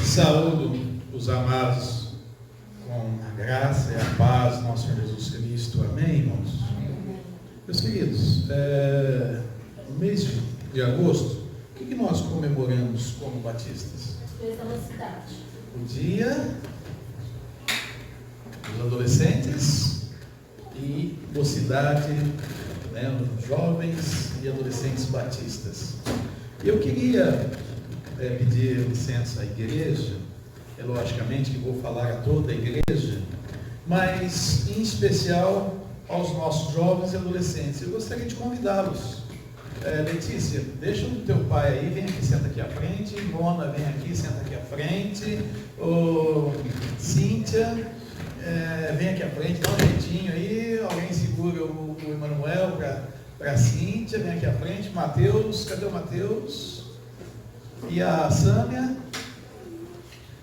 Saúdo os amados com a graça e a paz do nosso Senhor Jesus Cristo. Amém, irmãos? Meus queridos, no mês de agosto, o que nós comemoramos como batistas? O dia dos adolescentes e mocidade, né, jovens e adolescentes batistas. Eu queria pedir licença à igreja, logicamente que vou falar a toda a igreja, mas em especial aos nossos jovens e adolescentes. Eu gostaria de convidá-los. Letícia, deixa o teu pai aí, vem aqui, senta aqui à frente. Mona, vem aqui, senta aqui à frente. Cíntia, vem aqui à frente, dá um jeitinho aí. Alguém segura o Emanuel para a Cíntia, vem aqui à frente. Mateus, cadê o Mateus? E a Sâmia?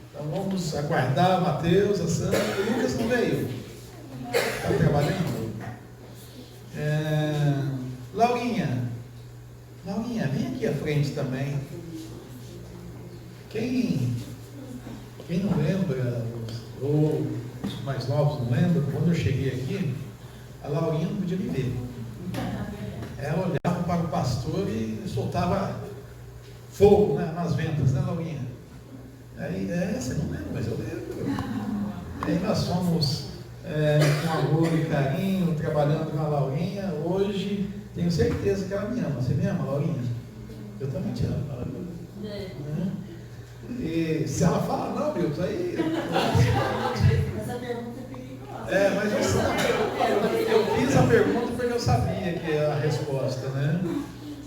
Então vamos aguardar o Mateus, a Sâmia. O Lucas não veio? Está trabalhando? Laurinha, vem aqui à frente também. Quem não lembra, ou os mais novos não lembram, quando eu cheguei aqui, a Laurinha não podia me ver. Ela olhava para o pastor e soltava fogo, né, nas ventas, né, Laurinha? Aí, você não lembra, mas eu lembro. Aí nós fomos com amor e carinho, trabalhando com a Laurinha. Hoje, tenho certeza que ela me ama. Você me ama, Laurinha? Eu também te amo. E se ela fala, não, Milton, aí... Essa pergunta é perigosa. Mas eu fiz a pergunta porque eu sabia que era a resposta, né,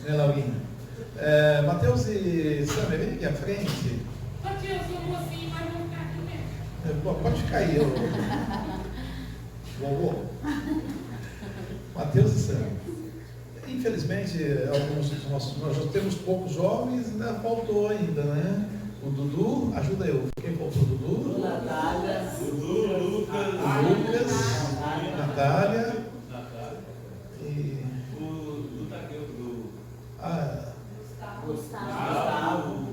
Laurinha? Mateus e Sâmia, vem aqui à frente. Mateus, eu vou assim, mas vou ficar aqui mesmo. Pode ficar aí, vovô. Mateus e Sâmia. Infelizmente, alguns dos nós já temos poucos jovens, ainda faltou ainda, né? O Dudu, ajuda eu. Quem faltou? O Dudu? Natália. Lucas. Natália. E o Taqueu. Gustavo.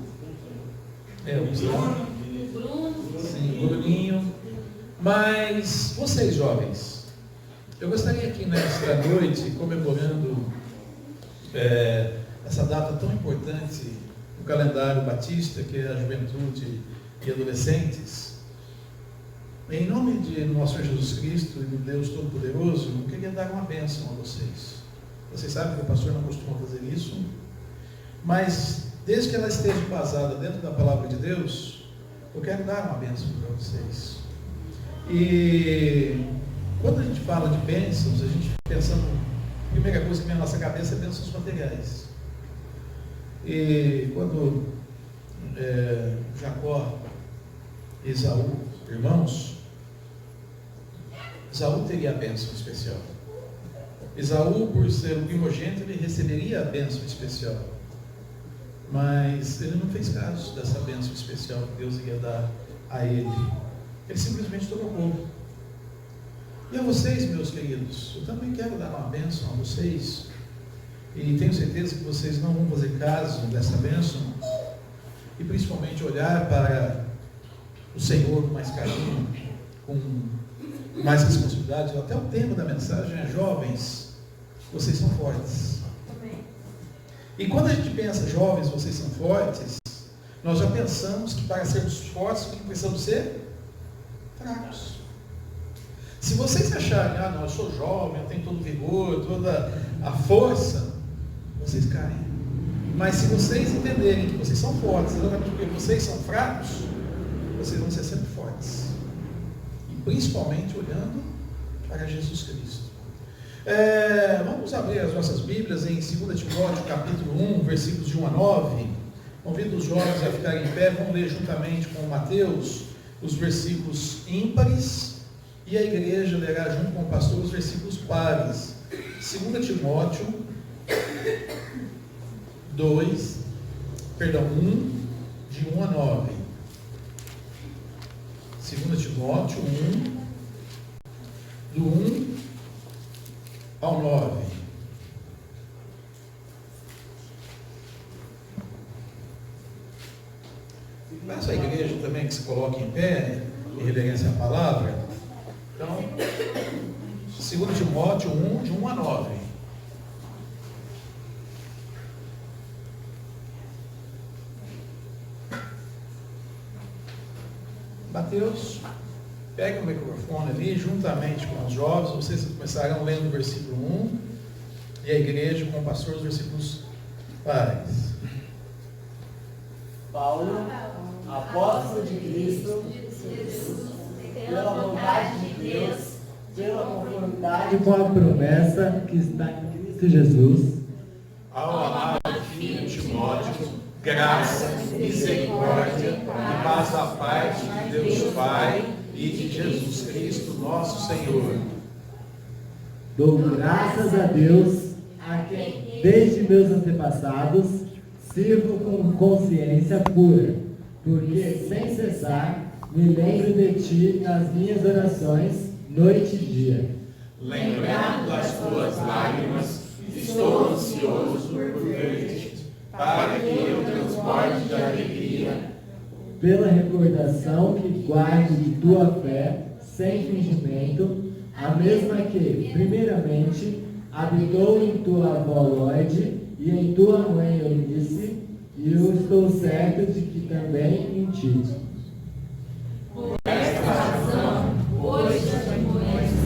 O Gustavo. Bruno. Sim, o Bruninho. Mas vocês, jovens, eu gostaria aqui nesta noite, comemorando essa data tão importante no calendário batista, que é a juventude e adolescentes, em nome de nosso Senhor Jesus Cristo e do Deus Todo-Poderoso, eu queria dar uma bênção a vocês. Vocês sabem que o pastor não costuma fazer isso, mas desde que ela esteja embasada dentro da palavra de Deus, eu quero dar uma bênção para vocês. E quando a gente fala de bênçãos, a gente pensando, a primeira coisa que vem na nossa cabeça é bênçãos materiais. E quando Jacó e Esaú, irmãos, Esaú teria a bênção especial. Esaú, por ser o primogênito, ele receberia a bênção especial. Mas ele não fez caso dessa bênção especial que Deus ia dar a ele. Ele simplesmente trocou. E a vocês, meus queridos, eu também quero dar uma bênção a vocês. E tenho certeza que vocês não vão fazer caso dessa bênção. E principalmente olhar para o Senhor com mais carinho, com mais responsabilidade. Até o tema da mensagem é: jovens, vocês são fortes. E quando a gente pensa, jovens, vocês são fortes, nós já pensamos que para sermos fortes, o que precisamos ser? Fracos. Se vocês acharem, não, eu sou jovem, eu tenho todo o vigor, toda a força, vocês caem. Mas se vocês entenderem que vocês são fortes, exatamente porque vocês são fracos, vocês vão ser sempre fortes. E principalmente olhando para Jesus Cristo. Vamos abrir as nossas Bíblias em 2 Timóteo, capítulo 1, versículos de 1 a 9. Convido os jovens a ficarem em pé. Vamos ler juntamente com Mateus os versículos ímpares e a igreja lerá junto com o pastor os versículos pares. 2 Timóteo 1, de 1 a 9. 2 Timóteo 1, do 1 ao 9. Peço à igreja também que se coloque em pé, em reverência à palavra. Então, 2 Timóteo 1, de 1 a 9. Mateus, pegue o microfone ali, juntamente com os jovens, vocês começarão lendo o versículo 1, e a igreja com o pastor os versículos pares. Paulo, apóstolo de Cristo, pela vontade de Deus, pela conformidade com a promessa que está em Cristo Jesus, Ao amado filho Timóteo, graça, misericórdia e paz da parte de Deus Pai e de Jesus Cristo, nosso Senhor. dou graças a Deus, a quem, desde meus antepassados, sirvo com consciência pura, porque, sem cessar, me lembro de ti nas minhas orações, noite e dia. Lembrando das tuas lágrimas, estou ansioso por ver-te, para que eu transborde de alegria. Pela recordação que guardo de tua fé, sem fingimento, a mesma que, primeiramente, habitou em tua avó Lorde e em tua mãe Eunice, e eu estou certo de que também em ti. Por esta razão, hoje te amolesto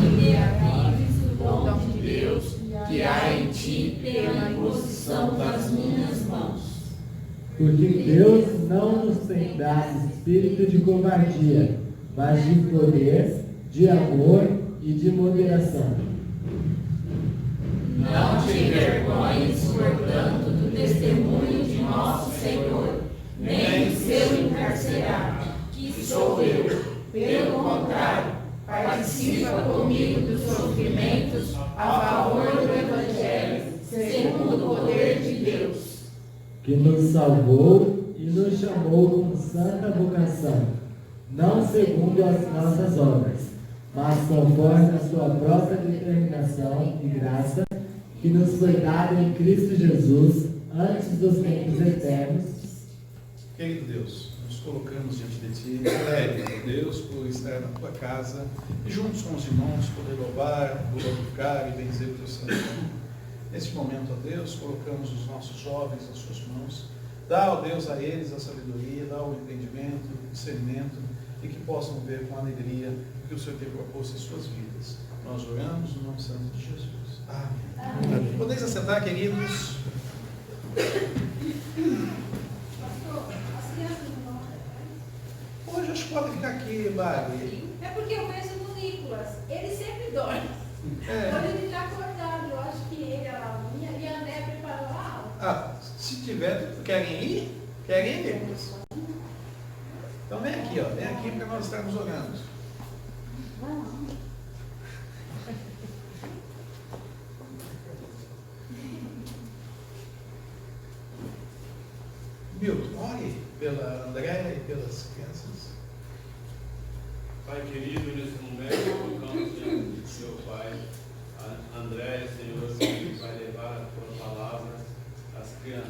e reavives o dom de Deus que há em ti pela imposição das minhas mãos. Porque Deus não nos tem dado espírito de covardia, mas de poder, de amor e de moderação. Não te envergonhes, portanto, do testemunho de nosso Senhor, nem do seu encarcerado, que sou eu. Pelo contrário, participa comigo dos sofrimentos a favor do Evangelho, segundo o poder de Deus. Que nos salvou e nos chamou com santa vocação, não segundo as nossas obras, mas conforme a sua própria determinação e graça, que nos foi dada em Cristo Jesus, antes dos tempos eternos. Querido Deus, nos colocamos diante de Ti, alegre, ó Deus, por estar na Tua casa e juntos com os irmãos poder louvar, glorificar e benzer o Teu santo nome. Neste momento, ó Deus, colocamos os nossos jovens nas Suas mãos. Dá, ó Deus, a eles a sabedoria, dá o entendimento, o discernimento, e que possam ver com alegria o que o Senhor tem proposto em suas vidas. Nós oramos no nome santo de Jesus. Amém. Amém. Podeis assentar, queridos. Pastor, as crianças não vão. Hoje acho que pode ficar aqui, Bárbara. É porque eu penso no Nicolas, ele sempre dorme. É. Hoje ele está acordado, eu acho que ele, a minha e a André preparou a aula. Ah, se tiver, querem ir? Querem ir, Nicolas? Então vem aqui, ó. Vem aqui para nós estarmos orando. Milton, ore pela Andréia e pelas crianças. Pai querido, nesse momento, colocamos diante de seu Pai, a André, Senhor, que vai levar a tua palavra às crianças.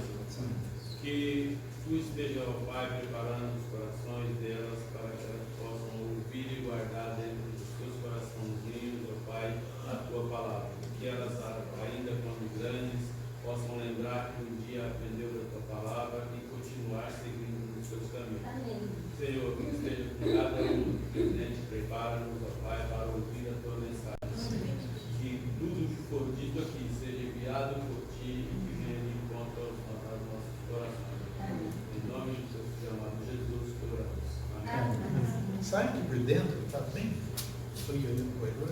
Que tu esteja, ó Pai, preparando os corações delas para que elas possam ouvir e guardar dentro dos seus coraçãozinhos, ó Pai, a tua palavra. Que elas, ainda quando grandes, possam lembrar que um dia aprendeu da tua palavra e continuar seguindo nos seus caminhos. Amém. Senhor, que esteja com cada um, presente, prepara-nos, ó Pai, para ouvir a tua mensagem. Que tudo que for dito aqui seja enviado por ti e que venha de encontro aos nossos corações. Em nome de seu filho amado Jesus, que oramos. Amém. Sai aqui por dentro, está bem frio ali no corredor.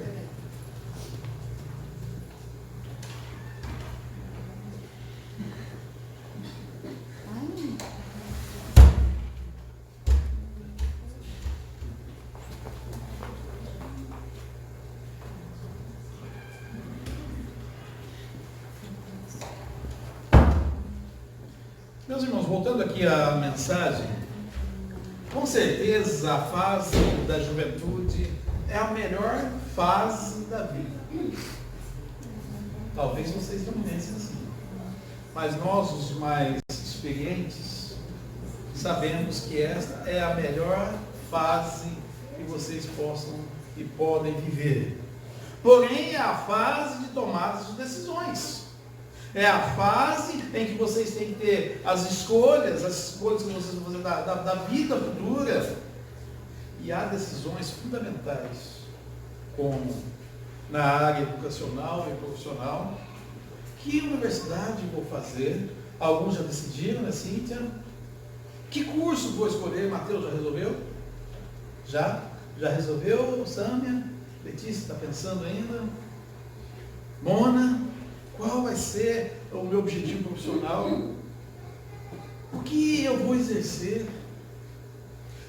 Meus irmãos, voltando aqui à mensagem, com certeza a fase da juventude é a melhor fase da vida. Talvez vocês não pensem assim, mas nós, os mais experientes, sabemos que esta é a melhor fase que vocês possam e podem viver. Porém, é a fase de tomada de decisões. É a fase em que vocês têm que ter as escolhas que vocês vão fazer da vida futura. E há decisões fundamentais, como na área educacional e profissional. Que universidade vou fazer? Alguns já decidiram, né, Cíntia? Que curso vou escolher? Mateus já resolveu? Já resolveu, Sâmia? Letícia está pensando ainda? Mona? Qual vai ser o meu objetivo profissional? O que eu vou exercer?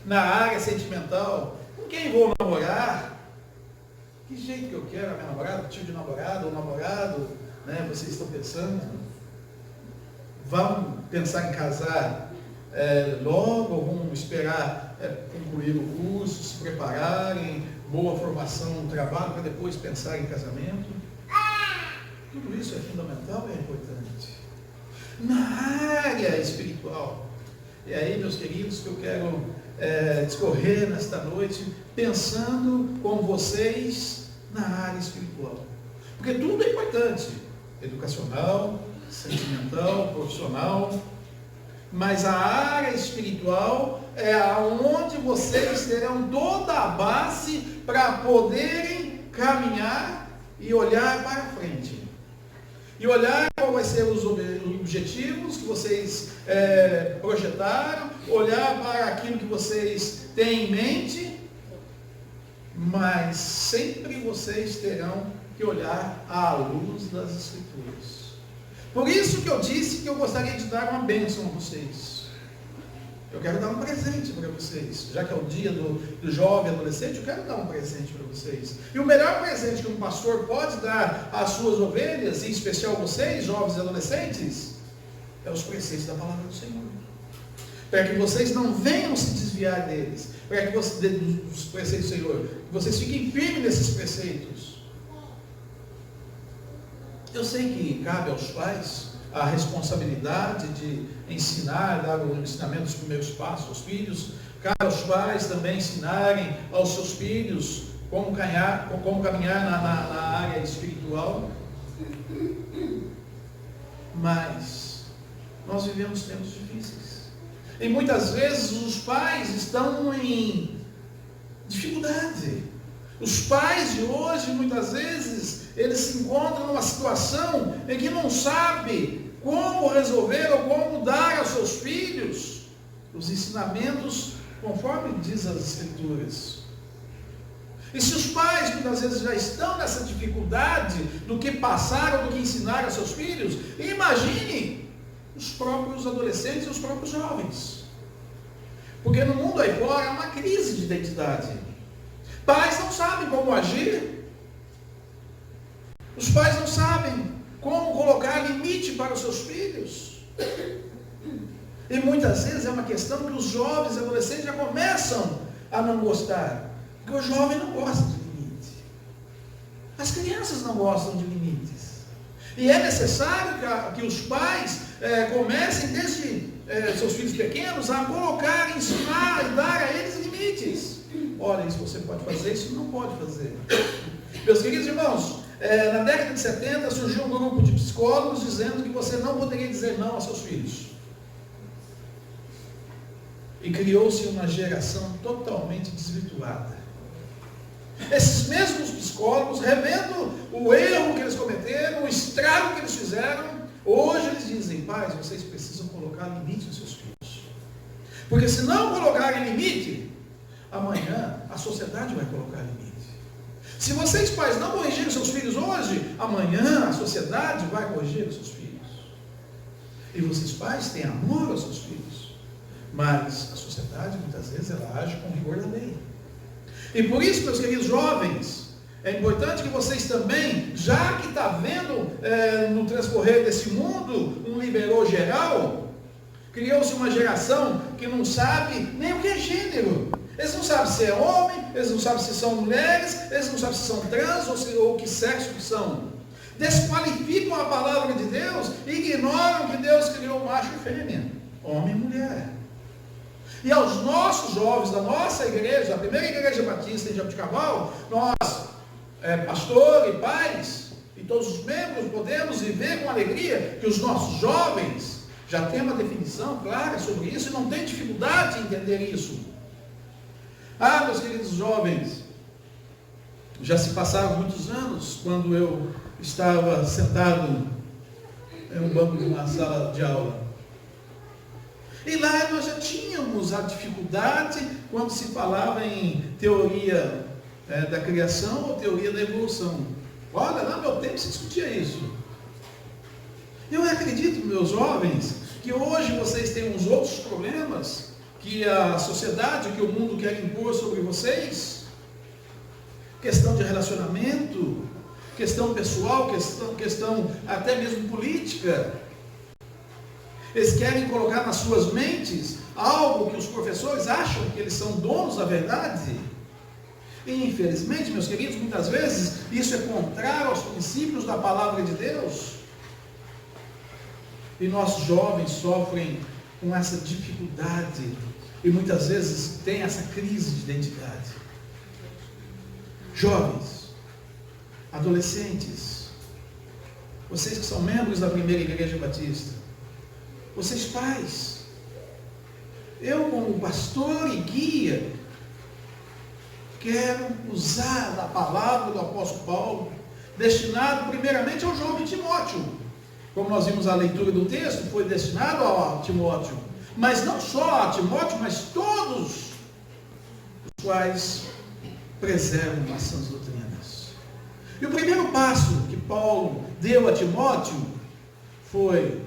Na área sentimental, com quem vou namorar? Que jeito que eu quero a minha namorada, tio de namorado ou namorado, né? Vocês estão pensando? Vão pensar em casar logo ou vão esperar concluir o curso, se prepararem, boa formação no trabalho para depois pensar em casamento? Tudo isso é fundamental e é importante. Na área espiritual, e aí, meus queridos, que eu quero discorrer nesta noite, pensando com vocês na área espiritual. Porque tudo é importante, educacional, sentimental, profissional, mas a área espiritual é aonde vocês terão toda a base para poderem caminhar e olhar para frente. E olhar qual vai ser os objetivos que vocês projetaram, olhar para aquilo que vocês têm em mente, mas sempre vocês terão que olhar à luz das Escrituras. Por isso que eu disse que eu gostaria de dar uma bênção a vocês. Eu quero dar um presente para vocês. Já que é o dia do jovem adolescente, eu quero dar um presente para vocês. E o melhor presente que um pastor pode dar às suas ovelhas, em especial vocês, jovens e adolescentes, é os preceitos da palavra do Senhor. Para que vocês não venham se desviar deles. Para que dos preceitos do Senhor. Que vocês fiquem firmes nesses preceitos. Eu sei que cabe aos pais a responsabilidade de ensinar, dar o ensinamento dos primeiros passos aos filhos. Cabe aos pais também ensinarem aos seus filhos como caminhar na área espiritual. Mas nós vivemos tempos difíceis. E muitas vezes os pais estão em dificuldade. Os pais de hoje, muitas vezes, eles se encontram numa situação em que não sabem como resolver ou como dar aos seus filhos os ensinamentos conforme diz as Escrituras. E se os pais muitas vezes já estão nessa dificuldade do que passar ou do que ensinar aos seus filhos, imagine os próprios adolescentes e os próprios jovens. Porque no mundo aí fora há uma crise de identidade. Pais não sabem como agir. Os pais não sabem como colocar limite para os seus filhos. E muitas vezes é uma questão que os jovens e adolescentes já começam a não gostar. Porque o jovem não gosta de limite. As crianças não gostam de limites. E é necessário que os pais comecem desde seus filhos pequenos a colocar, ensinar e dar a eles limites. Olha, isso você pode fazer, isso não pode fazer. Meus queridos irmãos, na década de 70 surgiu um grupo de psicólogos dizendo que você não poderia dizer não aos seus filhos. E criou-se uma geração totalmente desvirtuada. Esses mesmos psicólogos, revendo o erro que eles cometeram, o estrago que eles fizeram, hoje eles dizem: pais, vocês precisam colocar limite nos seus filhos. Porque se não colocarem limite, amanhã a sociedade vai colocar limite. Se vocês, pais, não corrigirem seus filhos hoje, amanhã a sociedade vai corrigir os seus filhos. E vocês, pais, têm amor aos seus filhos. Mas a sociedade, muitas vezes, ela age com rigor da lei. E por isso, meus queridos jovens, é importante que vocês também, já que está vendo no transcorrer desse mundo um liberou geral, criou-se uma geração que não sabe nem o que é gênero. Eles não sabem se é homem, eles não sabem se são mulheres, eles não sabem se são trans ou que sexo que são. Desqualificam a palavra de Deus e ignoram que Deus criou macho e fêmea, homem e mulher. E aos nossos jovens da nossa igreja, a primeira igreja batista em Jaboticabal, nós, pastor e pais, e todos os membros, podemos viver com alegria que os nossos jovens já têm uma definição clara sobre isso e não tem dificuldade em entender isso. Ah, meus queridos jovens, já se passaram muitos anos quando eu estava sentado em um banco de uma sala de aula. E lá nós já tínhamos a dificuldade quando se falava em teoria da criação ou teoria da evolução. Olha, lá no meu tempo se discutia isso. Eu acredito, meus jovens, que hoje vocês têm uns outros problemas que a sociedade, que o mundo quer impor sobre vocês. Questão de relacionamento, questão pessoal, questão até mesmo política. Eles querem colocar nas suas mentes algo que os professores acham que eles são donos da verdade. E infelizmente, meus queridos, muitas vezes isso é contrário aos princípios da palavra de Deus. E nossos jovens sofrem com essa dificuldade e muitas vezes têm essa crise de identidade. Jovens, adolescentes, vocês que são membros da primeira igreja batista, vocês pais, eu como pastor e guia, quero usar a palavra do apóstolo Paulo, destinado primeiramente ao jovem Timóteo. Como nós vimos a leitura do texto, foi destinado a Timóteo, mas não só a Timóteo, mas todos os quais preservam as sãs doutrinas. E o primeiro passo que Paulo deu a Timóteo foi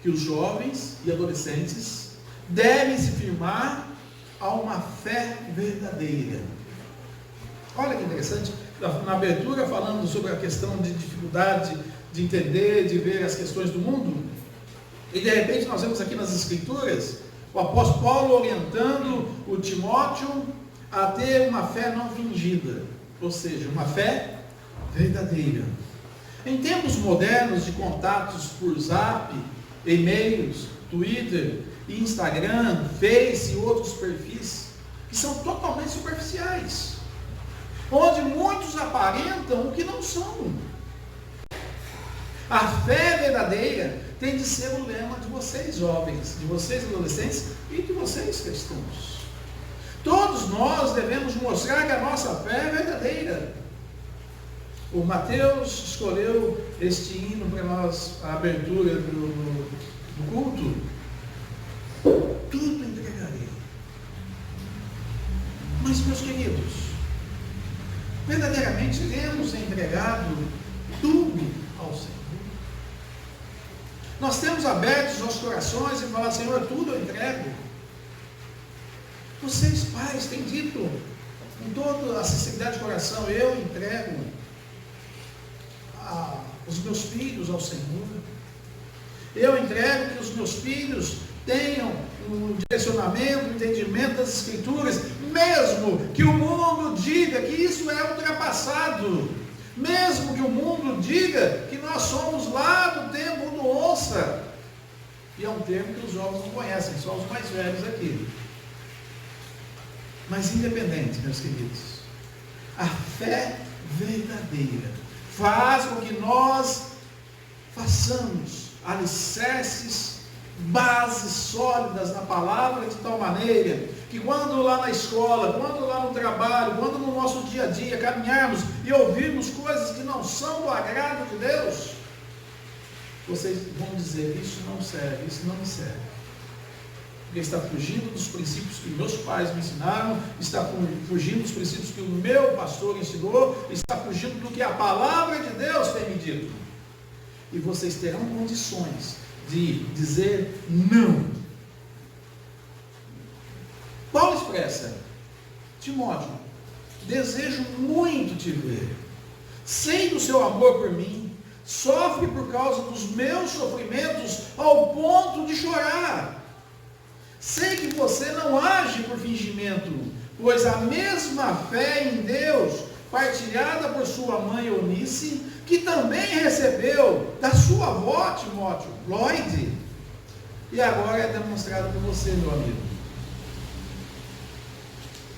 que os jovens e adolescentes devem se firmar a uma fé verdadeira. Olha que interessante, na abertura falando sobre a questão de dificuldade de entender, de ver as questões do mundo, e de repente nós vemos aqui nas Escrituras, o apóstolo Paulo orientando o Timóteo a ter uma fé não fingida, ou seja, uma fé verdadeira. Em tempos modernos de contatos por zap, e-mails, Twitter, Instagram, Face e outros perfis, que são totalmente superficiais, onde muitos aparentam o que não são. A fé verdadeira tem de ser o lema de vocês jovens, de vocês adolescentes e de vocês cristãos. Todos nós devemos mostrar que a nossa fé é verdadeira. O Mateus escolheu este hino para nós, a abertura do culto. Tudo entregarei. Mas, meus queridos, verdadeiramente temos entregado tudo ao Senhor. Nós temos aberto os nossos corações e falado: Senhor, tudo eu entrego. Vocês, pais, têm dito com toda a sinceridade de coração: eu entrego os meus filhos ao Senhor. Eu entrego que os meus filhos tenham um direcionamento, um entendimento das Escrituras, mesmo que o mundo diga que isso é ultrapassado, mesmo que o mundo diga que nós somos lá do tempo do onça, e é um termo que os jovens não conhecem, só os mais velhos aqui. Mas independente, meus queridos, a fé verdadeira faz com que nós façamos alicerces, bases sólidas na palavra, de tal maneira que quando lá na escola, quando lá no trabalho, quando no nosso dia a dia caminharmos e ouvirmos coisas que não são do agrado de Deus, vocês vão dizer: isso não serve, isso não me serve. Porque está fugindo dos princípios que meus pais me ensinaram, está fugindo dos princípios que o meu pastor ensinou, está fugindo do que a palavra de Deus tem me dito. E vocês terão condições de dizer não. Paulo expressa: Timóteo, desejo muito te ver, sei do seu amor por mim, sofre por causa dos meus sofrimentos ao ponto de chorar. Sei que você não age por fingimento, pois a mesma fé em Deus, partilhada por sua mãe Eunice, que também recebeu da sua avó Timóteo, Lloyd, E agora é demonstrado por você, meu amigo.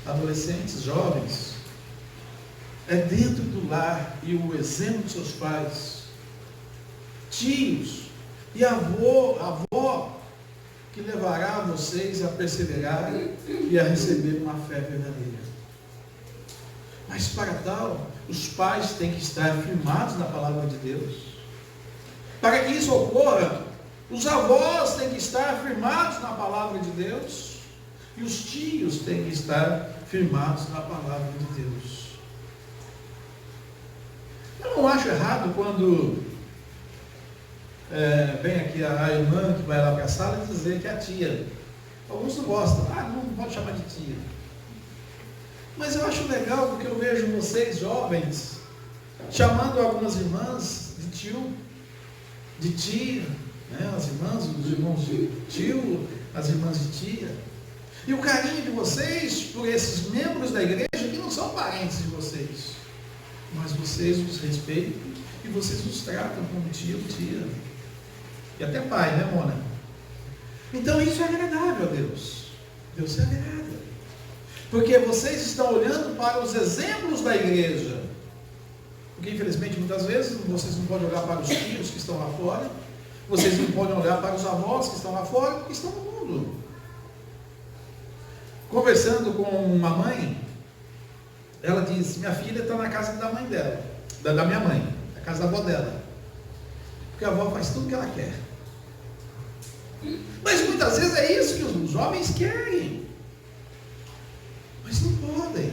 Adolescentes, jovens, é dentro do lar e o exemplo dos seus pais, tios e avó, que levará vocês a perseverar e a receber uma fé verdadeira. Mas para tal, os pais têm que estar firmados na palavra de Deus. Para que isso ocorra, os avós têm que estar firmados na palavra de Deus e os tios têm que estar firmados na palavra de Deus. Eu não acho errado quando vem aqui a irmã que vai lá para a sala e dizer que é a tia. Alguns não gostam, não pode chamar de tia. Mas eu acho legal porque eu vejo vocês jovens chamando algumas irmãs de tio, de tia, né? As irmãs, os irmãos de tio, as irmãs de tia. E o carinho de vocês por esses membros da igreja que não são parentes de vocês, mas vocês os respeitam e vocês os tratam como tio, tia. E até pai, né, Mona? Então isso é agradável a Deus. Deus se agrada. Porque vocês estão olhando para os exemplos da igreja. Porque infelizmente muitas vezes vocês não podem olhar para os tios que estão lá fora. Vocês não podem olhar para os avós que estão lá fora, porque estão no mundo. Conversando com uma mãe, ela disse: minha filha está na casa da mãe dela, da minha mãe, na casa da avó dela. Porque a avó faz tudo que ela quer. Mas muitas vezes é isso que os jovens querem. Mas não podem.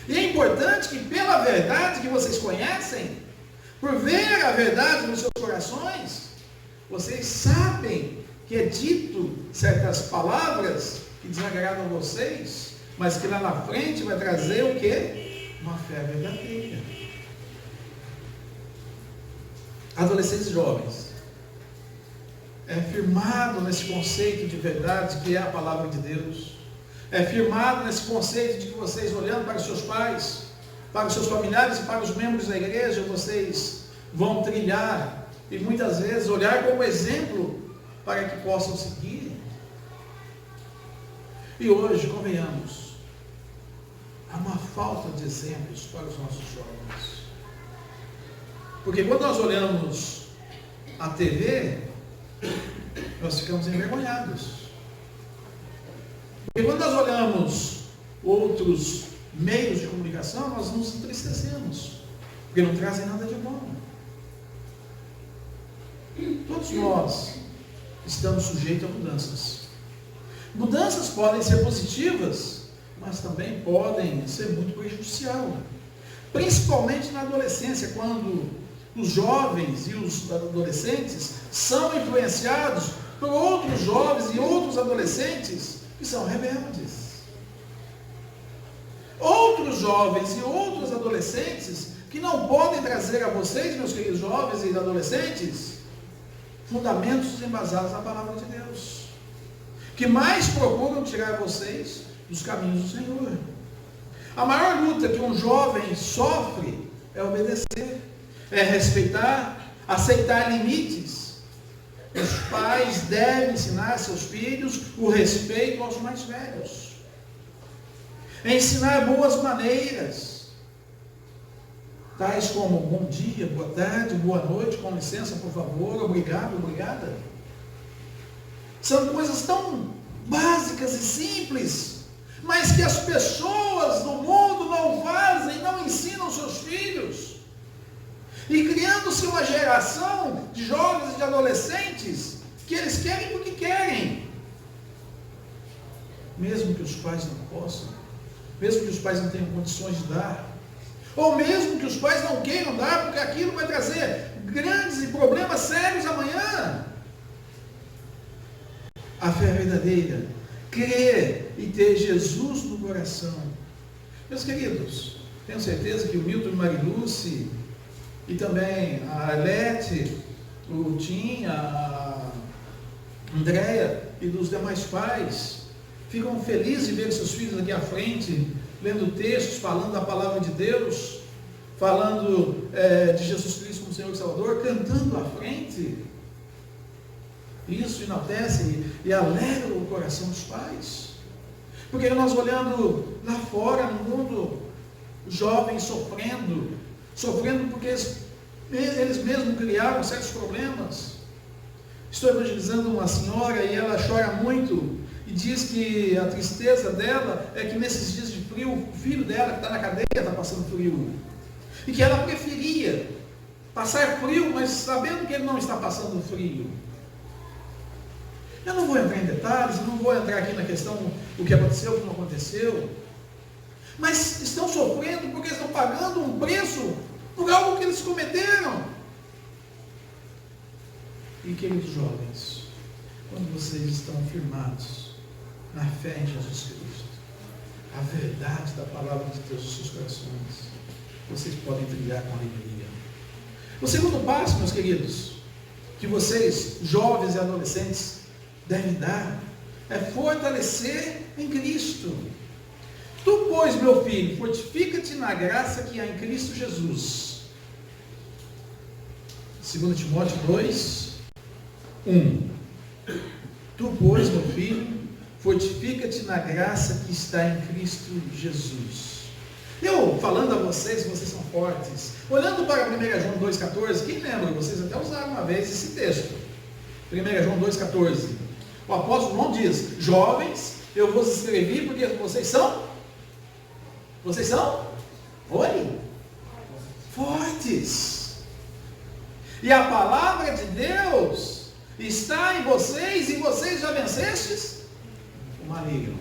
E é importante que pela verdade que vocês conhecem, por ver a verdade nos seus corações, vocês sabem que é dito certas palavras que desagradam vocês, mas que lá na frente vai trazer o quê? Uma fé verdadeira. Adolescentes jovens, é firmado nesse conceito de verdade que é a palavra de Deus. É firmado nesse conceito de que vocês, olhando para os seus pais, para os seus familiares e para os membros da igreja, vocês vão trilhar e muitas vezes olhar como exemplo para que possam seguir. E hoje, convenhamos, há uma falta de exemplos para os nossos jovens. Porque quando nós olhamos a TV, nós ficamos envergonhados. Porque quando nós olhamos outros meios de comunicação, nós nos entristecemos, porque não trazem nada de bom. Todos nós estamos sujeitos a mudanças. Mudanças podem ser positivas, mas também podem ser muito prejudiciais. Principalmente na adolescência, quando os jovens e os adolescentes são influenciados por outros jovens e outros adolescentes que são rebeldes. Outros jovens e outros adolescentes que não podem trazer a vocês, meus queridos jovens e adolescentes, fundamentos embasados na palavra de Deus, que mais procuram tirar vocês dos caminhos do Senhor. A maior luta que um jovem sofre é obedecer, é respeitar, aceitar limites. Os pais devem ensinar seus filhos o respeito aos mais velhos, ensinar boas maneiras, tais como bom dia, boa tarde, boa noite, com licença, por favor, obrigado, obrigada. São coisas tão básicas e simples, mas que as pessoas do mundo não fazem, não ensinam seus filhos. E criando-se uma geração de jovens e de adolescentes que eles querem porque querem. Mesmo que os pais não possam, mesmo que os pais não tenham condições de dar, ou mesmo que os pais não queiram dar, porque aquilo vai trazer grandes e problemas sérios amanhã. A fé verdadeira, crer e ter Jesus no coração. Meus queridos, tenho certeza que o Milton e Mariluce, e também a Arlete, o Tim, a Andréia e dos demais pais, ficam felizes de ver seus filhos aqui à frente, lendo textos, falando da palavra de Deus, falando de Jesus Cristo como Senhor e Salvador, cantando à frente. Isso enaltece e alegra o coração dos pais. Porque nós olhando lá fora no mundo, jovens sofrendo porque eles mesmos criaram certos problemas. Estou evangelizando uma senhora e ela chora muito e diz que a tristeza dela é que nesses dias de frio, o filho dela que está na cadeia está passando frio. E que ela preferia passar frio, mas sabendo que ele não está passando frio. Eu não vou entrar em detalhes, não vou entrar aqui na questão do que aconteceu, o que não aconteceu. Mas estão sofrendo porque estão pagando um preço por algo que eles cometeram. E queridos jovens, quando vocês estão firmados na fé em Jesus Cristo, a verdade da palavra de Deus nos seus corações, vocês podem trilhar com alegria. O segundo passo, meus queridos, que vocês, jovens e adolescentes, devem dar, é fortalecer em Cristo. Tu, pois, meu filho, fortifica-te na graça que há em Cristo Jesus. 2 Timóteo 2, 1. Tu, pois, meu filho, fortifica-te na graça que está em Cristo Jesus. Eu, falando a vocês são fortes, olhando para 1 João 2,14, quem lembra? Vocês até usaram uma vez esse texto. 1 João 2,14. O apóstolo João diz: jovens, eu vos escrevi porque vocês são? Oi? Fortes. E a palavra de Deus está em vocês e vocês já vencestes o maligno.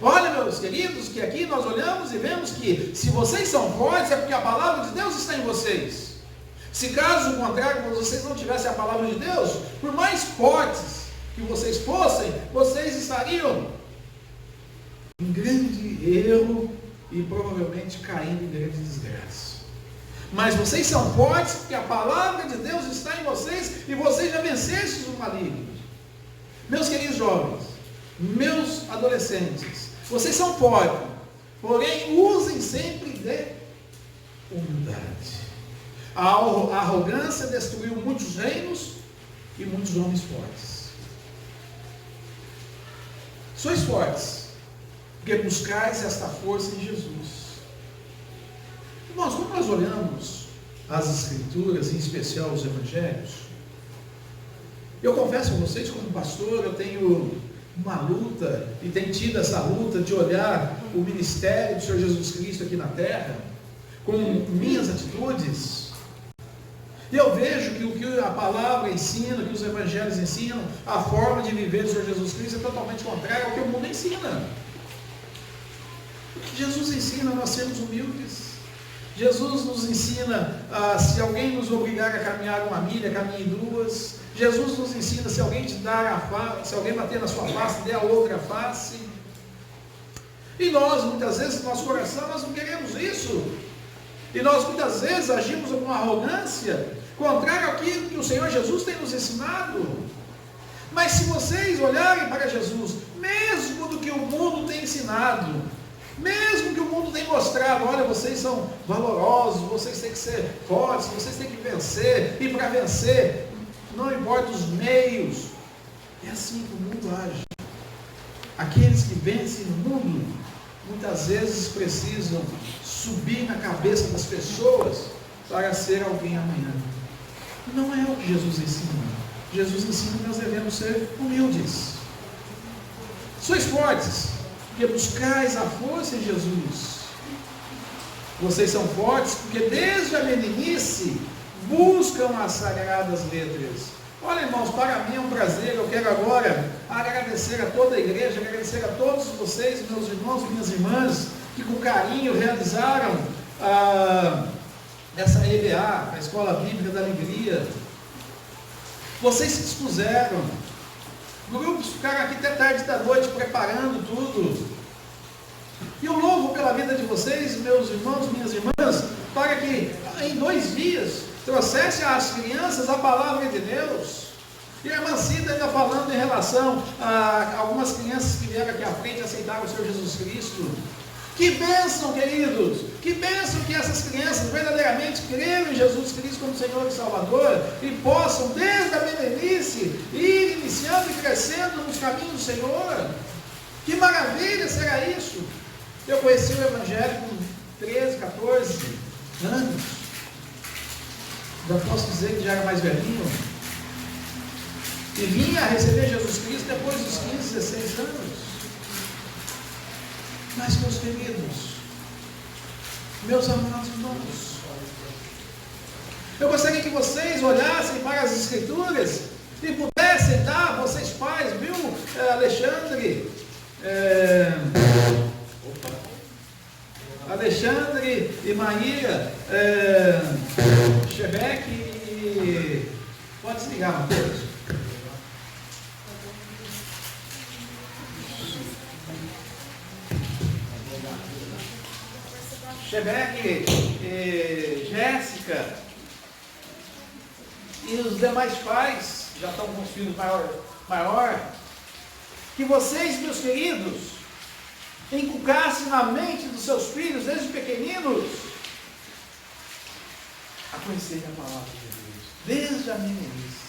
Olha, meus queridos, que aqui nós olhamos e vemos que se vocês são fortes é porque a palavra de Deus está em vocês. Se caso contrário, vocês não tivessem a palavra de Deus, por mais fortes que vocês fossem, vocês estariam em grande erro e provavelmente caindo em grande desgraça. Mas vocês são fortes porque a palavra de Deus está em vocês e vocês já vencestes o maligno. Meus queridos jovens, meus adolescentes, vocês são fortes, porém usem sempre de humildade. A arrogância destruiu muitos reinos e muitos homens fortes. Sois fortes, porque buscais esta força em Jesus. Irmãos, quando nós olhamos as Escrituras, em especial os Evangelhos, eu confesso a vocês, como pastor, eu tenho uma luta, e tenho tido essa luta de olhar o ministério do Senhor Jesus Cristo aqui na terra, com minhas atitudes, e eu vejo que o que a palavra ensina, que os Evangelhos ensinam, a forma de viver do Senhor Jesus Cristo é totalmente contrária ao que o mundo ensina. Jesus ensina a nós sermos humildes. Jesus nos ensina, se alguém nos obrigar a caminhar uma milha, caminhe duas. Jesus nos ensina, se alguém te dar a face, se alguém bater na sua face, dê a outra face. E nós, muitas vezes, no nosso coração, nós não queremos isso. E nós, muitas vezes, agimos com arrogância, contrário àquilo que o Senhor Jesus tem nos ensinado. Mas se vocês olharem para Jesus, mesmo do que o mundo tem ensinado, mesmo que o mundo tenha mostrado, olha, vocês são valorosos, vocês têm que ser fortes, vocês têm que vencer, e para vencer, não importa os meios, é assim que o mundo age. Aqueles que vencem no mundo, muitas vezes precisam subir na cabeça das pessoas para ser alguém amanhã. Não é o que Jesus ensina. Jesus ensina que nós devemos ser humildes. Sois fortes, porque buscais a força em Jesus. Vocês são fortes porque desde a meninice buscam as sagradas letras. Olha, irmãos, para mim é um prazer. Eu quero agora agradecer a toda a igreja, agradecer a todos vocês, meus irmãos e minhas irmãs, que com carinho realizaram essa EBA, a Escola Bíblica da Alegria. Vocês se dispuseram. Grupos ficaram aqui até tarde da noite preparando tudo. E eu louvo pela vida de vocês, meus irmãos, minhas irmãs, para que em 2 dias trouxesse às crianças a palavra de Deus. E a irmã Cida ainda falando em relação a algumas crianças que vieram aqui à frente e aceitaram o Senhor Jesus Cristo. Que bênção, queridos! Que bênção que essas crianças verdadeiramente creram em Jesus Cristo como Senhor e Salvador e possam, desde a meninice, ir iniciando e crescendo nos caminhos do Senhor. Que maravilha será isso! Eu conheci o Evangelho com 13, 14 anos. Já posso dizer que já era mais velhinho. E vinha a receber Jesus Cristo depois dos 15, 16 anos. Mas, meus queridos, meus amados irmãos, eu gostaria que vocês olhassem para as Escrituras e pudessem dar, vocês pais, viu, Alexandre, e Maria, Chebeque e... Pode se ligar, Mateus. Chebeque, Jéssica e os demais pais, já estão com os filhos maior, que vocês, meus queridos, inculcassem na mente dos seus filhos, desde pequeninos, a conhecerem a palavra de Deus, desde a meninice.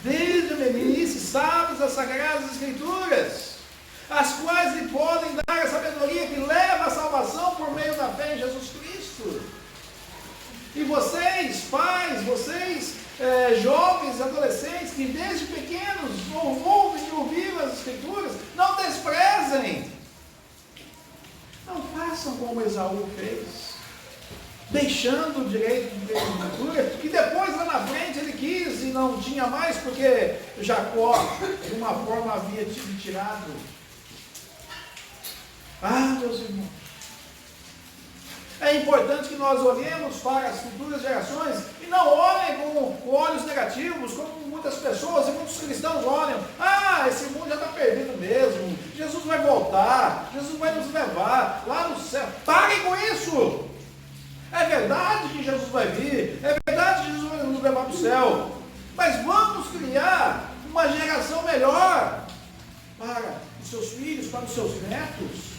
Desde a meninice, sábios das Sagradas Escrituras, as quais lhe podem dar a sabedoria que leva à salvação por meio da fé em Jesus Cristo. E vocês, pais, vocês, jovens, adolescentes, que desde pequenos ouvem e ouviram as Escrituras, não desprezem. Não façam como Esaú fez, deixando o direito de primogenitura, e depois lá na frente ele quis e não tinha mais, porque Jacó, de uma forma, havia tido tirado. Ah, meus irmãos, é importante que nós olhemos para as futuras gerações e não olhem com olhos negativos, como muitas pessoas e muitos cristãos olham. Ah, esse mundo já está perdido mesmo, Jesus vai voltar, Jesus vai nos levar lá no céu. Parem com isso! É verdade que Jesus vai vir, é verdade que Jesus vai nos levar para o céu, mas vamos criar uma geração melhor para os seus filhos, para os seus netos.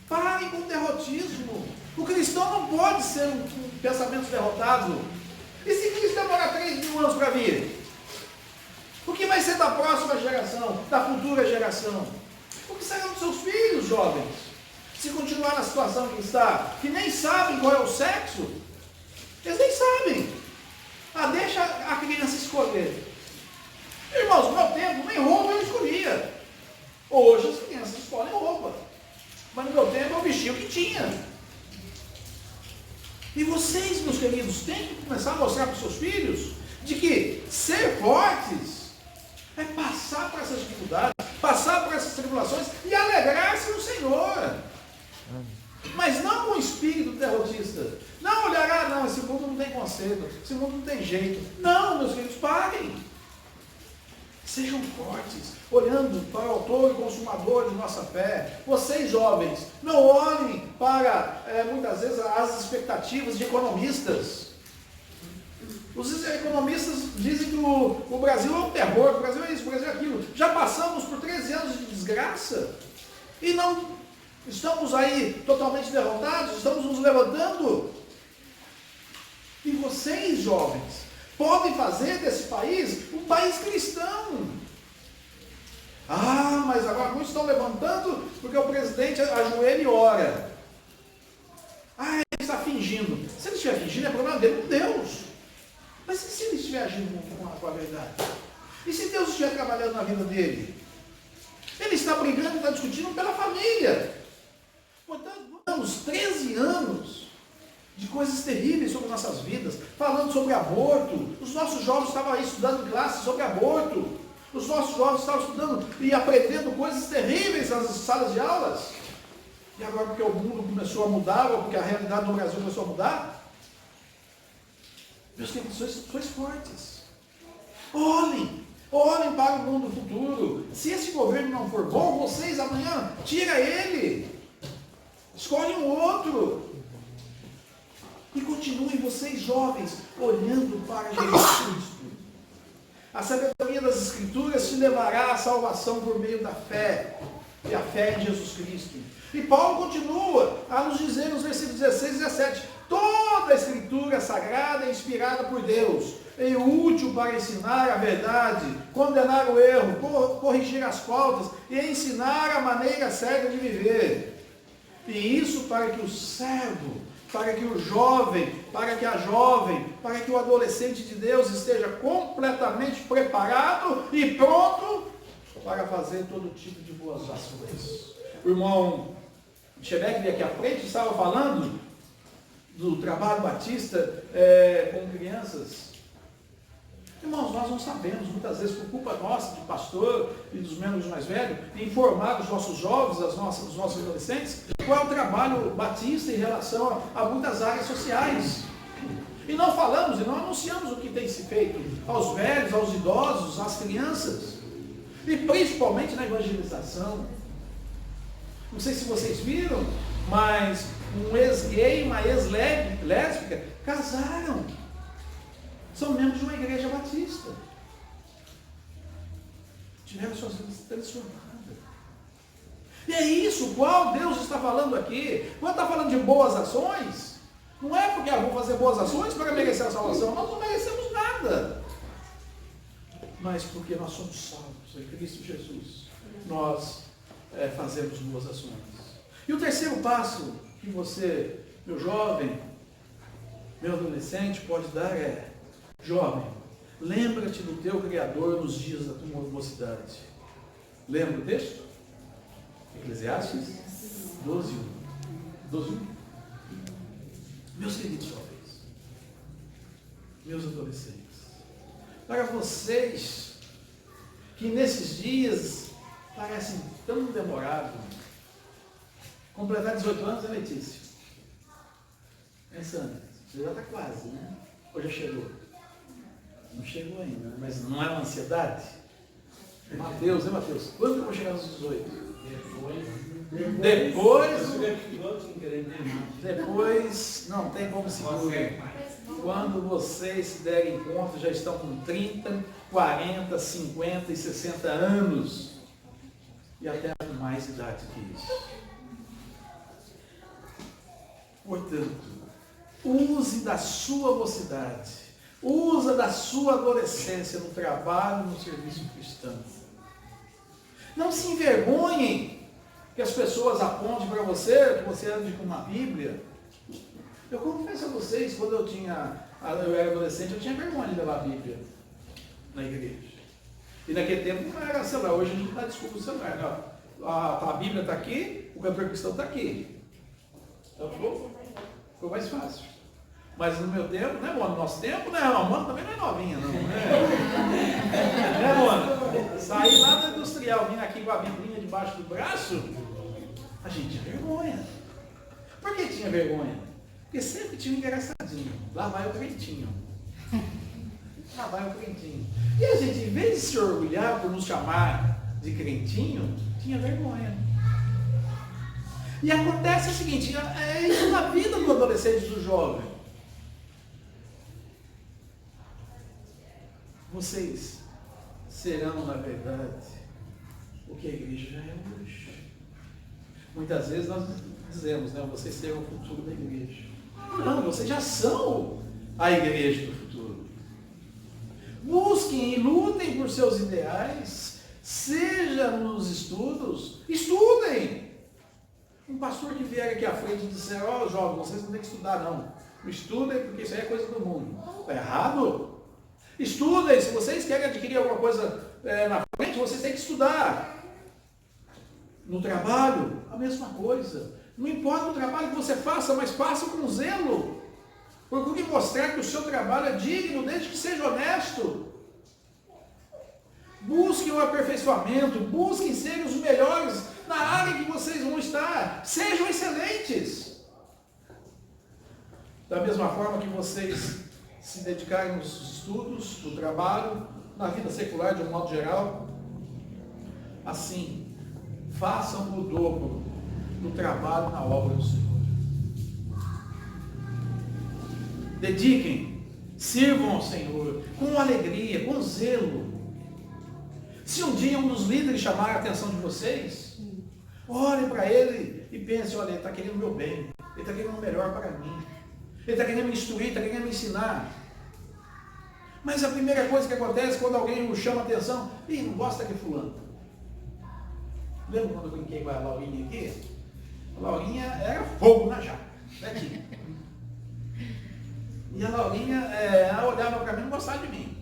Parem com o derrotismo. O cristão não pode ser um pensamento derrotado. E se Cristo demorar 3.000 anos para vir? O que vai ser da próxima geração, da futura geração? O que será dos seus filhos, jovens? Se continuar na situação que está, que nem sabem qual é o sexo, eles nem sabem. Ah, deixa a criança escolher. Irmãos, no meu tempo, nem roupa eu escolhia. Hoje as crianças escolhem roupa. Mas no meu tempo eu vestia o que tinha. E vocês, meus queridos, têm que começar a mostrar para os seus filhos de que ser fortes é passar por essas dificuldades, passar por essas tribulações e alegrar-se no Senhor. Mas não com o espírito derrotista. Não olhar, não, esse mundo não tem conselho, esse mundo não tem jeito. Não, meus queridos, parem. Sejam fortes, olhando para o autor e consumador de nossa fé. Vocês, jovens, não olhem para, muitas vezes, as expectativas de economistas. Os economistas dizem que o Brasil é um terror, o Brasil é isso, o Brasil é aquilo. Já passamos por 13 anos de desgraça e não estamos aí totalmente derrotados, estamos nos levantando. E vocês, jovens, podem fazer desse país um país cristão. Ah, mas agora muitos estão levantando porque o presidente ajoelha e ora. Ah, ele está fingindo. Se ele estiver fingindo, é problema dele com Deus. Mas e se ele estiver agindo com a verdade? E se Deus estiver trabalhando na vida dele? Ele está brigando, está discutindo pela família. Portanto, vamos 13 anos de coisas terríveis sobre nossas vidas, falando sobre aborto. Os nossos jovens estavam aí estudando em classe sobre aborto. Os nossos jovens estavam estudando e aprendendo coisas terríveis nas salas de aulas. E agora, porque o mundo começou a mudar, ou porque a realidade do Brasil começou a mudar, meus queridos, sois fortes. Olhem para o mundo futuro. Se esse governo não for bom, vocês amanhã, tira ele. Escolhe um outro. E continuem vocês, jovens, olhando para Jesus Cristo. A sabedoria das Escrituras te levará à salvação por meio da fé. e a fé em Jesus Cristo. E Paulo continua a nos dizer nos versículos 16 e 17, toda a escritura sagrada é inspirada por Deus, é útil para ensinar a verdade, condenar o erro, corrigir as faltas e ensinar a maneira certa de viver. E isso para que o servo, para que o jovem, para que a jovem, para que o adolescente de Deus esteja completamente preparado e pronto para fazer todo tipo de boas ações. O irmão Chebeck aqui à frente estava falando do trabalho batista com crianças. Irmãos, nós não sabemos, muitas vezes por culpa nossa, de pastor e dos membros mais velhos, informar os nossos jovens, os nossos adolescentes, qual é o trabalho batista em relação a muitas áreas sociais. E não falamos e não anunciamos o que tem se feito aos velhos, aos idosos, às crianças. E principalmente na evangelização. Não sei se vocês viram, mas um ex-gay e uma ex-lésbica casaram. São membros de uma igreja batista. Tiveram suas vidas transformadas. E é isso qual Deus está falando aqui. Quando está falando de boas ações, não é porque vou fazer boas ações para merecer a salvação. Nós não merecemos nada. Mas porque nós somos salvos em Cristo Jesus. Nós fazemos boas ações. E o terceiro passo que você, meu jovem, meu adolescente, pode dar é: jovem, lembra-te do teu Criador nos dias da tua mocidade. Lembra o texto? Eclesiastes 12:1. Meus queridos jovens, meus adolescentes, para vocês que nesses dias parecem tão demorados, completar 18 anos é Letícia. Pensando, você já está quase, né? Ou já chegou? Não chegou ainda, mas não é uma ansiedade? Mateus, né, Mateus? Quando eu vou chegar nos 18? Depois, não tem como se segurar. Quando vocês se derem conta, já estão com 30, 40, 50 e 60 anos. E até com mais idade que isso. Portanto, use da sua mocidade, usa da sua adolescência no trabalho, no serviço cristão. Não se envergonhem que as pessoas apontem para você, que você ande com uma Bíblia. Eu confesso a vocês, quando eu era adolescente, eu tinha vergonha de levar a Bíblia na igreja. E naquele tempo não era celular, hoje a gente dá desculpa do celular. A Bíblia está aqui, o cantor cristão está aqui. Então ficou mais fácil. Mas no meu tempo, né, Mona? No nosso tempo, né? A Mona também não é novinha, não. Né, Mona? Sair lá da industrial, vir aqui com a Biblinha debaixo do braço, a gente tinha vergonha. Por que tinha vergonha? Porque sempre tinha um engraçadinho. Lá vai o crentinho. Lá vai o crentinho. E a gente, em vez de se orgulhar por nos chamar de crentinho, tinha vergonha. E acontece o seguinte, é isso na vida do adolescente e do jovem. Vocês serão, na verdade, o que a igreja já é hoje. Muitas vezes nós dizemos, né, vocês serão o futuro da igreja. Não, vocês já são a igreja do futuro. Busquem e lutem por seus ideais, seja nos estudos, estudem. Um pastor que vier aqui à frente e disser, jovens, vocês não têm que estudar não. Não estudem porque isso aí é coisa do mundo. Está errado? Estudem, se vocês querem adquirir alguma coisa na frente, vocês têm que estudar. No trabalho, a mesma coisa. Não importa o trabalho que você faça, mas faça com zelo. Procure mostrar que o seu trabalho é digno, desde que seja honesto. Busquem o aperfeiçoamento, busquem ser os melhores na área que vocês vão estar. Sejam excelentes. Da mesma forma que vocês se dedicarem nos estudos, no trabalho, na vida secular de um modo geral, assim, façam o dobro do trabalho na obra do Senhor. Dediquem, sirvam ao Senhor com alegria, com zelo. Se um dia um dos líderes chamar a atenção de vocês, Olhe para ele e pense, olha, ele está querendo o meu bem, ele está querendo o melhor para mim, ele está querendo me instruir, está querendo me ensinar. Mas a primeira coisa que acontece quando alguém chama a atenção, ih, não gosta daquele fulano. Lembra quando eu brinquei com a Laurinha aqui? A Laurinha era fogo na jaca, né? E a Laurinha, ela olhava para mim e não gostava de mim.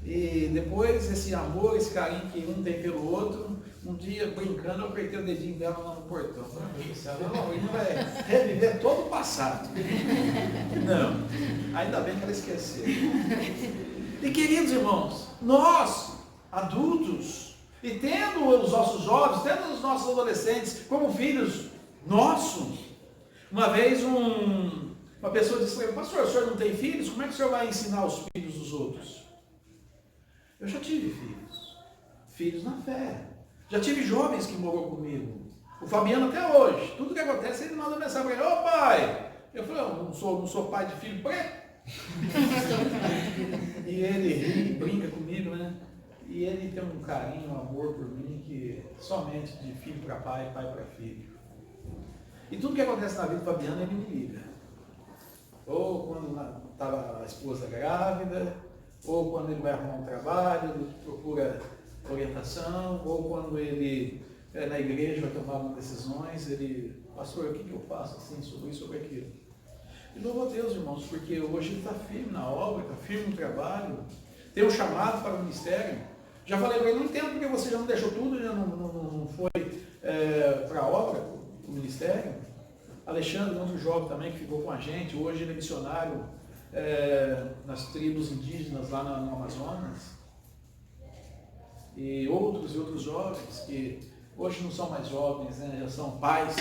E depois esse amor, esse carinho que um tem pelo outro, um dia brincando eu apertei o dedinho dela lá no portão. A Laurinha vai reviver todo o passado. Não, ainda bem que ela esqueceu. E queridos irmãos, nós, adultos, e tendo os nossos jovens, tendo os nossos adolescentes como filhos nossos, uma vez uma pessoa disse para mim, pastor, o senhor não tem filhos? Como é que o senhor vai ensinar os filhos dos outros? Eu já tive filhos na fé. Já tive jovens que moram comigo. O Fabiano até hoje. Tudo que acontece, ele manda mensagem para ele, ô pai! Eu falei, eu não sou pai de filho preto. E ele ri, brinca comigo, né? E ele tem um carinho, um amor por mim, que somente de filho para pai, pai para filho. E tudo que acontece na vida do Fabiano, ele me liga. Ou quando estava a esposa grávida, ou quando ele vai arrumar um trabalho, ele procura orientação, ou quando ele na igreja vai tomar algumas decisões, ele, pastor, o que eu faço assim, sobre isso, sobre aquilo? E louvo a Deus, irmãos, porque hoje ele está firme na obra, está firme no trabalho, tem um chamado para o ministério. Já falei para ele, não entendo porque você já não deixou tudo, já não foi para a obra, o ministério. Alexandre, outro jovem também que ficou com a gente, hoje ele é missionário nas tribos indígenas lá no Amazonas. E outros jovens que hoje não são mais jovens, né, já são pais.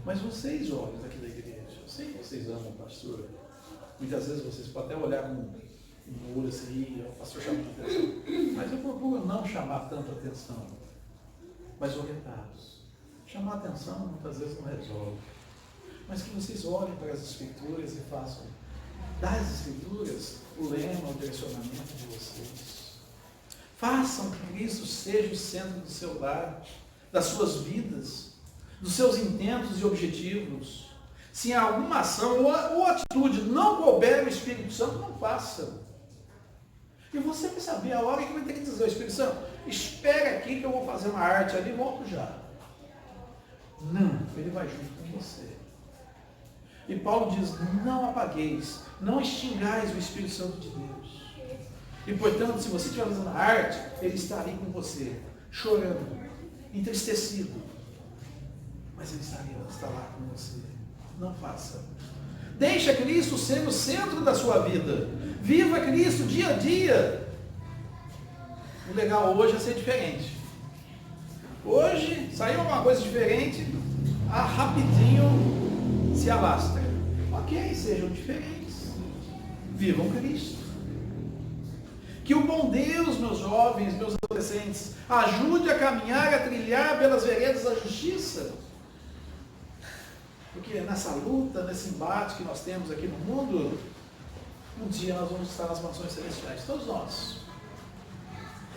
Mas vocês, jovens aqui da igreja, eu sei que vocês amam o pastor. Muitas vezes vocês podem até olhar com um olho assim, o pastor chama a atenção. Mas eu procuro não chamar tanto atenção, mas orientá-los. Chamar atenção muitas vezes não resolve. Mas que vocês olhem para as Escrituras e façam das Escrituras o lema, o direcionamento de vocês. Façam que Cristo seja o centro do seu lar, das suas vidas, dos seus intentos e objetivos. Se em alguma ação ou atitude não couber o Espírito Santo, não faça. E você vai saber a hora que vai ter que dizer ao Espírito Santo, espera aqui que eu vou fazer uma arte ali e volto já. Não, ele vai junto com você. E Paulo diz, não apagueis, não extingais o Espírito Santo de Deus. E portanto, se você estiver fazendo arte, ele está ali com você, chorando, entristecido. Mas ele está lá com você. Não faça. Deixa Cristo ser o centro da sua vida. Viva Cristo dia a dia. O legal hoje é ser diferente. Hoje, saiu alguma coisa diferente, rapidinho se alastra. Ok, sejam diferentes. Vivam Cristo. Que o bom Deus, meus jovens, meus adolescentes, ajude a caminhar, a trilhar pelas veredas da justiça. Porque nessa luta, nesse embate que nós temos aqui no mundo, um dia nós vamos estar nas mansões celestiais, todos nós.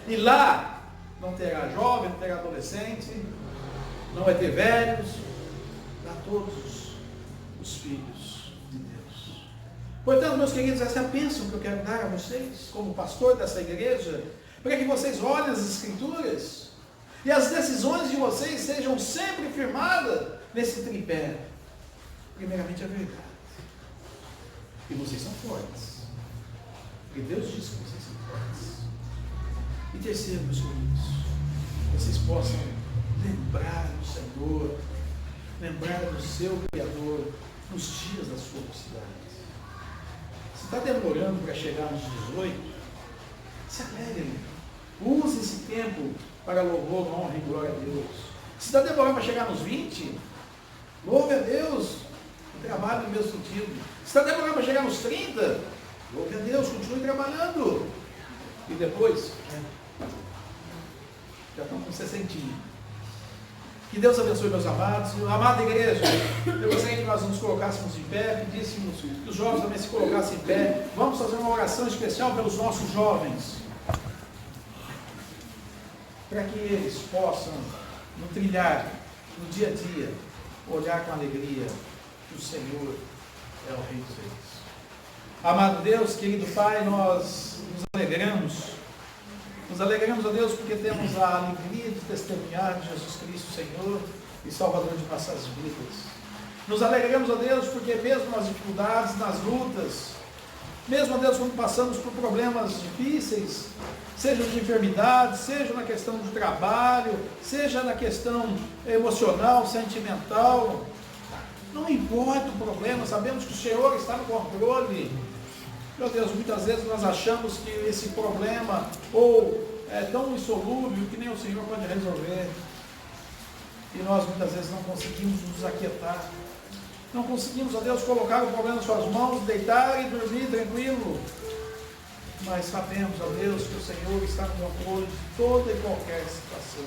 E lá não terá jovem, não terá adolescente, não vai ter velhos, para todos os filhos de Deus. Portanto, meus queridos, essa é a bênção que eu quero dar a vocês, como pastor dessa igreja, para que vocês olhem as Escrituras e as decisões de vocês sejam sempre firmadas nesse tripé. Primeiramente a verdade. E vocês são fortes. Porque Deus diz que vocês são fortes. E terceiro, meus queridos, vocês possam lembrar do Senhor, lembrar do seu Criador nos dias da sua mocidade. Se está demorando para chegar nos 18, se alegre. Use esse tempo para louvor, honra e glória a Deus. Se está demorando para chegar nos 20, louve a Deus. Trabalhe no meu sentido. Se está demorando para chegar nos 30, louve a Deus, continue trabalhando. E depois, já estão com 60. Que Deus abençoe, meus amados. Amada igreja, eu gostaria que nós nos colocássemos em pé, pedíssemos que os jovens também se colocassem em pé. Vamos fazer uma oração especial pelos nossos jovens. para que eles possam, no trilhar, no dia a dia, olhar com alegria que o Senhor é o Rei dos Reis. Amado Deus, querido Pai, nós nos alegramos, ó Deus, porque temos a alegria de testemunhar de Jesus Cristo, Senhor e Salvador de nossas vidas. Nos alegramos, ó Deus, porque mesmo nas dificuldades, nas lutas, mesmo, ó Deus, quando passamos por problemas difíceis, seja de enfermidade, seja na questão do trabalho, seja na questão emocional, sentimental, não importa o problema, sabemos que o Senhor está no controle. Meu Deus, muitas vezes nós achamos que esse problema ou é tão insolúvel que nem o Senhor pode resolver. E nós muitas vezes não conseguimos nos aquietar. Não conseguimos, ó Deus, colocar o problema nas suas mãos, deitar e dormir tranquilo. Mas sabemos, ó Deus, que o Senhor está no controle de toda e qualquer situação.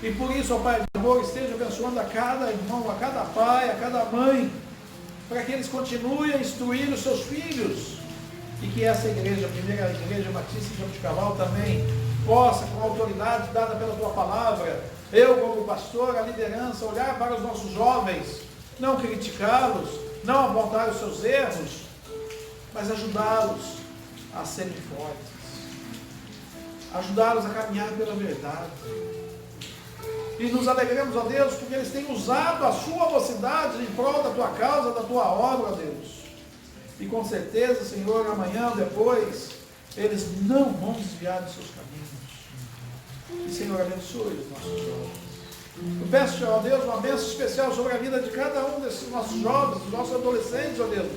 E por isso, ó Pai de amor, esteja abençoando a cada irmão, a cada pai, a cada mãe, para que eles continuem a instruir os seus filhos. E que essa igreja, a primeira igreja batista de Jabuticabal também, possa, com a autoridade dada pela Tua palavra, eu como pastor, a liderança, olhar para os nossos jovens, não criticá-los, não apontar os seus erros, mas ajudá-los a serem fortes, ajudá-los a caminhar pela verdade. E nos alegramos, ó Deus, porque eles têm usado a sua mocidade em prol da Tua causa, da Tua obra, ó Deus. E com certeza, Senhor, amanhã, depois, eles não vão desviar dos seus caminhos. E, Senhor, abençoe os nossos jovens. Eu peço, ó Deus, uma bênção especial sobre a vida de cada um desses nossos jovens, dos nossos adolescentes, ó Deus.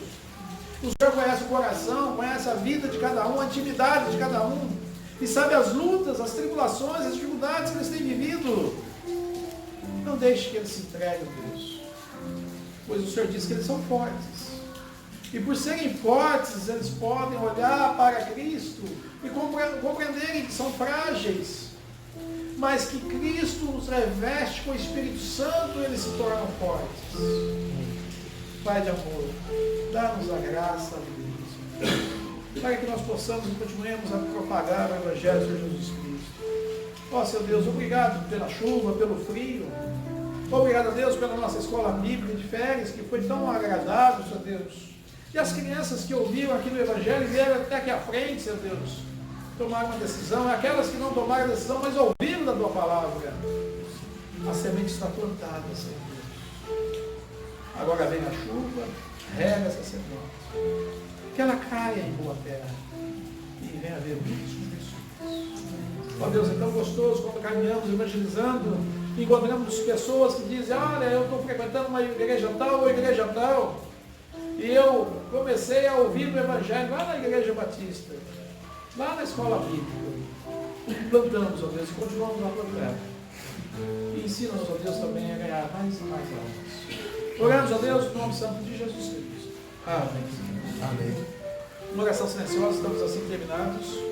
O Senhor conhece o coração, conhece a vida de cada um, a intimidade de cada um. E sabe as lutas, as tribulações, as dificuldades que eles têm vivido. Não deixe que eles se entreguem, Deus. Pois o Senhor diz que eles são fortes. E por serem fortes, eles podem olhar para Cristo e compreenderem que são frágeis. Mas que Cristo nos reveste com o Espírito Santo, eles se tornam fortes. Pai de amor, dá-nos a graça, a alegria, para que nós possamos e continuemos a propagar o Evangelho de Jesus Cristo. Ó, Seu Deus, obrigado pela chuva, pelo frio. Obrigado a Deus pela nossa escola bíblica de férias, que foi tão agradável, Seu Deus. E as crianças que ouviram aqui no Evangelho e vieram até aqui à frente, Seu Deus, tomaram uma decisão. Aquelas que não tomaram a decisão, mas ouviram da Tua palavra. A semente está plantada, Senhor Deus. Agora vem a chuva, rega essa semente. Que ela caia em boa terra. E venha haver muitos frutos. Ó Deus, é tão gostoso quando caminhamos evangelizando, encontramos pessoas que dizem, olha, eu estou frequentando uma igreja tal ou igreja tal. E eu comecei a ouvir o Evangelho lá na Igreja Batista, lá na escola bíblica. Plantamos, ó Deus, e continuamos a plantar. E ensina-nos, ó Deus, também a ganhar mais e mais almas. Oramos, ó Deus, no nome santo de Jesus Cristo. Amém. Amém. Uma oração silenciosa, estamos assim terminados.